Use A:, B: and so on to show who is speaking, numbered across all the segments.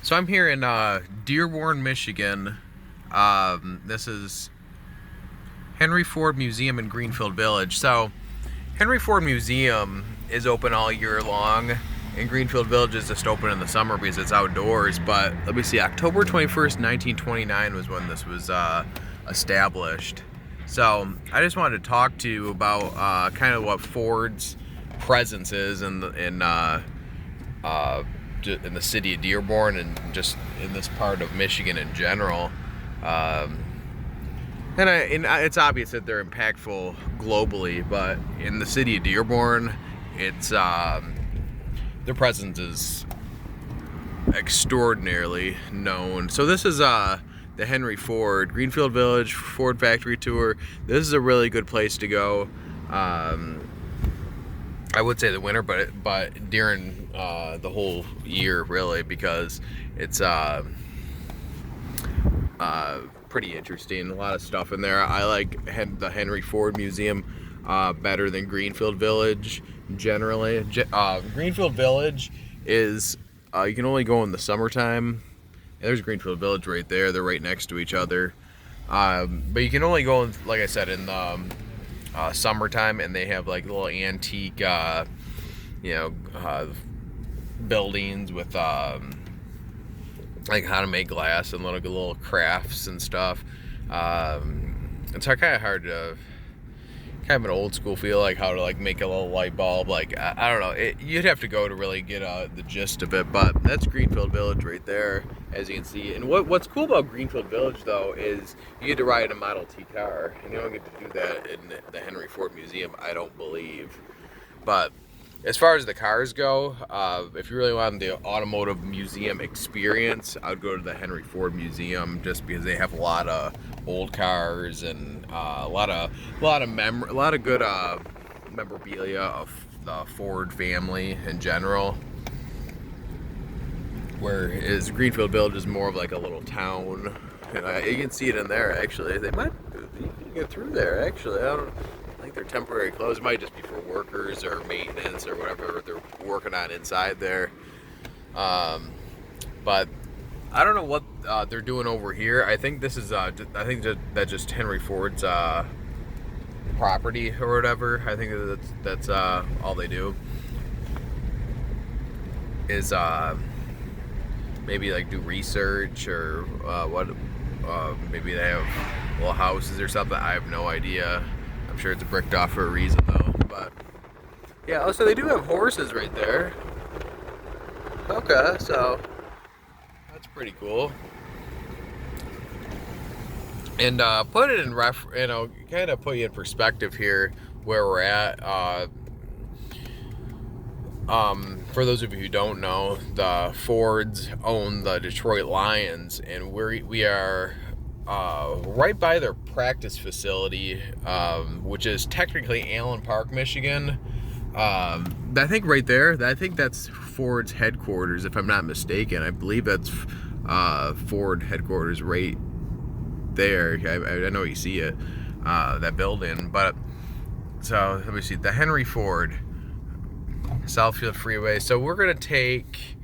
A: So I'm here in Dearborn, Michigan. This is Henry Ford Museum in Greenfield Village. So Henry Ford Museum is open all year long, and Greenfield Village is just open in the summer because it's outdoors. But let me see, October 21st, 1929 was when this was established. So I just wanted to talk to you about kind of what Ford's presence is in the city of Dearborn and just in this part of Michigan in general. It's obvious that they're impactful globally, but in the city of Dearborn, it's their presence is extraordinarily known. So this is the Henry Ford Greenfield Village Ford Factory Tour. This is a really good place to go. I would say the winter, but during the whole year, really, because it's pretty interesting. A lot of stuff in there. I like the Henry Ford Museum better than Greenfield Village generally. Greenfield Village is you can only go in the summertime. There's Greenfield Village right there. They're right next to each other. But you can only go, like I said, in the summertime, and they have like little antique, buildings with like how to make glass and little crafts and stuff. It's kind of hard to, kind of an old school feel, like how to like make a little light bulb. Like I don't know, you'd have to go to really get the gist of it. But that's Greenfield Village right there, as you can see. And what's cool about Greenfield Village though is you get to ride a Model T car, and you don't get to do that in the Henry Ford Museum, I don't believe. But as far as the cars go, if you really want the automotive museum experience, I'd go to the Henry Ford Museum, just because they have a lot of old cars and a lot of good memorabilia of the Ford family in general. Whereas Greenfield Village is more of like a little town, and you can see it in there. Actually, you can get through there. Actually, I think they're temporary closed. It might just be for workers or maintenance or whatever they're working on inside there. But I don't know what they're doing over here. I think this is that's just Henry Ford's property or whatever. I think that's all they do is maybe like do research or maybe they have little houses or something. I have no idea. I'm sure it's bricked off for a reason though. But yeah, also they do have horses right there. Okay, so that's pretty cool. And put it in kind of put you in perspective here where we're at. For those of you who don't know, the Fords own the Detroit Lions, and we are right by their practice facility, which is technically Allen Park, Michigan. I think right there, I think that's Ford's headquarters, if I'm not mistaken. I believe that's Ford headquarters right there. I know you see it, that building. But so let me see, the Henry Ford Southfield Freeway. So we're gonna take,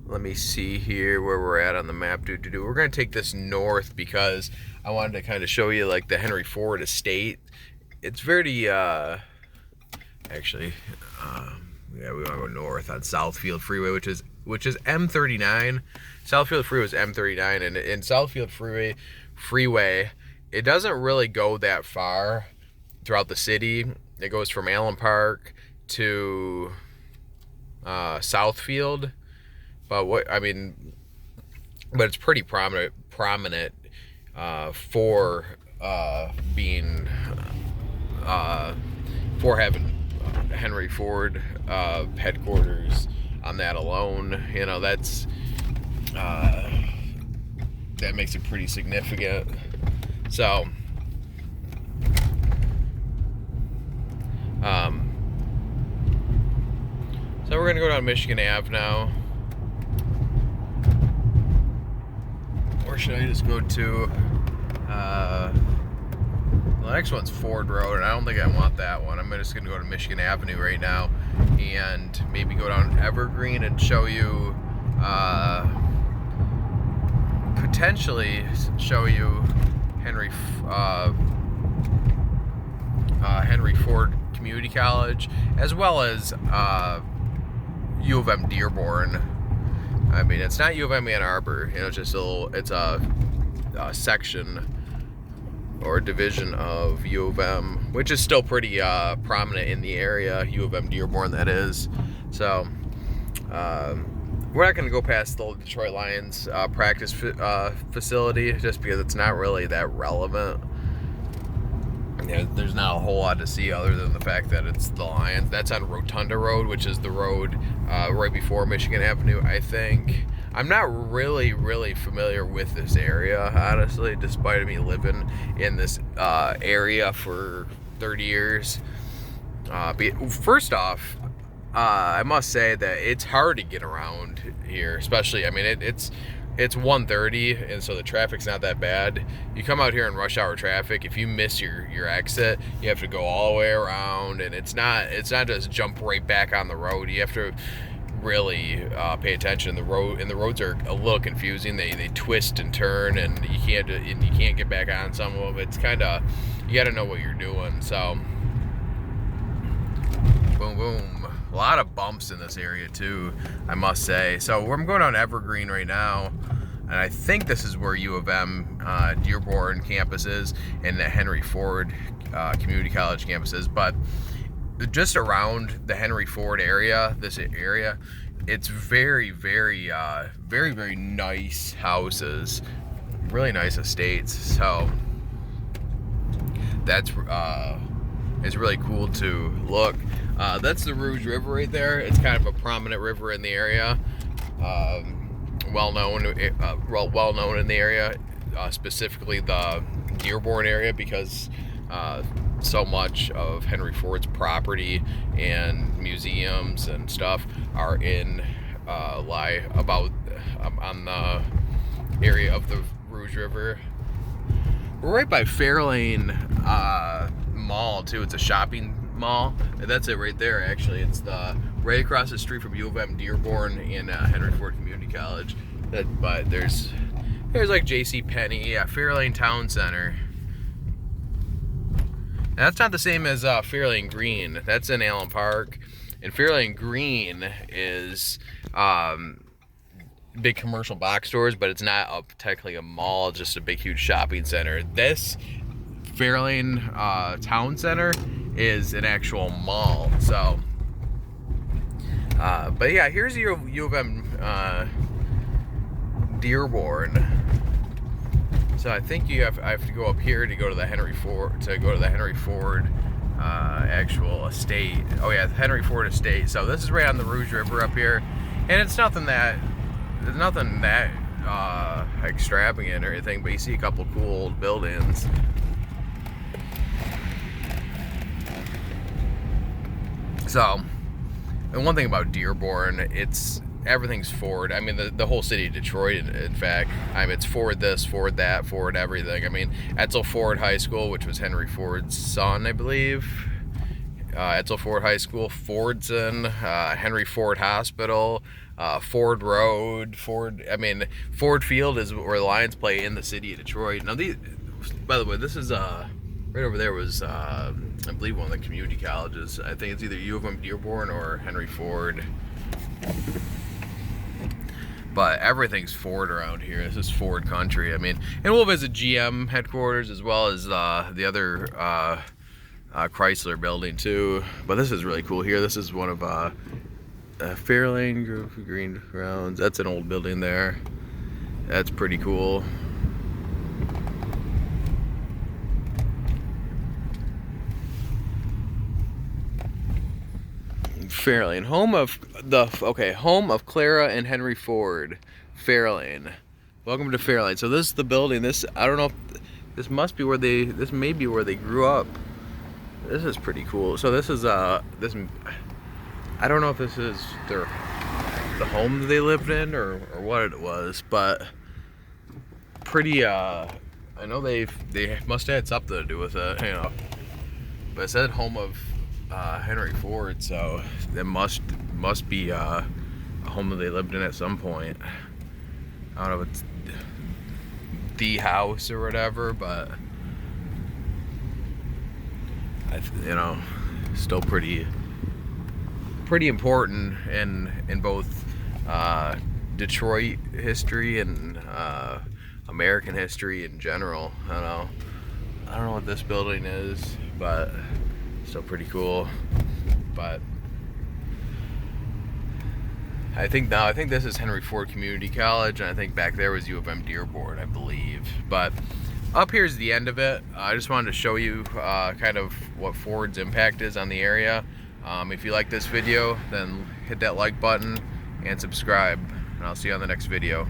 A: let me see here where we're at on the map. We're gonna take this north because I wanted to kind of show you like the Henry Ford estate. It's very actually we want to go north on Southfield Freeway, which is M39. Southfield Freeway is M39, and in Southfield Freeway, it doesn't really go that far throughout the city. It goes from Allen Park to Southfield, but it's pretty prominent for being for having Henry Ford headquarters on that alone. That's that makes it pretty significant. So so we're gonna go down Michigan Ave now. Or should I just go to the next one's Ford Road, and I don't think I want that one. I'm just gonna go to Michigan Avenue right now and maybe go down Evergreen and show you potentially show you Henry Ford Community College, as well as U of M Dearborn. I mean, it's not U of M Ann Arbor. You know, it's a section or a division of U of M, which is still pretty prominent in the area. U of M Dearborn, that is. So we're not going to go past the Detroit Lions practice facility, just because it's not really that relevant. Yeah, there's not a whole lot to see other than the fact that it's the Lions. That's on Rotunda Road, which is the road right before Michigan Avenue, I think. I'm not really familiar with this area, honestly, despite me living in this area for 30 years. First off, I must say that it's hard to get around here, especially, I mean, it's 1:30, and so the traffic's not that bad. You come out here in rush hour traffic, if you miss your exit, you have to go all the way around, and it's not just jump right back on the road. You have to really pay attention. The roads are a little confusing. They twist and turn, and you can't get back on some of them. It's kind of, you got to know what you're doing. So boom boom. A lot of bumps in this area too, I must say. So I'm going on Evergreen right now, and I think this is where U of M Dearborn campus is, and the Henry Ford Community College campus is. But just around the Henry Ford area, this area, it's very nice houses, really nice estates. So that's it's really cool to look. That's the Rouge River right there. It's kind of a prominent river in the area, well known in the area, specifically the Dearborn area, because so much of Henry Ford's property and museums and stuff are lie about on the area of the Rouge River. We're right by Fairlane Mall too. It's a shopping mall. That's it right there. Actually, it's right across the street from U of M Dearborn and Henry Ford Community College. But there's like J.C. Penney, Fairlane Town Center. Now, that's not the same as Fairlane Green. That's in Allen Park, and Fairlane Green is big commercial box stores, but it's not technically a mall, just a big huge shopping center. This Fairlane Town Center is an actual mall. So but yeah, here's U of M Dearborn. So I think I have to go up here to go to the Henry Ford actual estate. Oh yeah, the Henry Ford estate. So this is right on the Rouge River up here, and it's nothing that extravagant or anything, but you see a couple cool old buildings. So, and one thing about Dearborn, everything's Ford. I mean, the whole city of Detroit, in fact. I mean, it's Ford this, Ford that, Ford everything. I mean, Etzel Ford High School, which was Henry Ford's son, I believe. Etzel Ford High School, Fordson, Henry Ford Hospital, Ford Road, Ford Field is where the Lions play in the city of Detroit. Now, by the way, this is right over there was I believe one of the community colleges. I think it's either U of M Dearborn or Henry Ford. But everything's Ford around here. This is Ford country. I mean, and we'll visit GM headquarters as well as the other Chrysler building too. But this is really cool here. This is one of Fairlane Green Grounds. That's an old building there. That's pretty cool. Fairlane, home of Clara and Henry Ford. Fairlane. Welcome to Fairlane. So this is the building. I don't know if this may be where they grew up. This is pretty cool. So this is I don't know if this is the home that they lived in or what it was, but pretty I know they must have had something to do with it, you know. But it said home of Henry Ford, so it must be a home that they lived in at some point. I don't know if it's the house or whatever, but you know, still pretty important in both Detroit history and American history in general. I don't know what this building is, but still pretty cool. But I think this is Henry Ford Community College, and I think back there was U of M Dearborn, I believe. But up here's the end of it. I just wanted to show you kind of what Ford's impact is on the area. If you like this video, then hit that like button and subscribe, and I'll see you on the next video.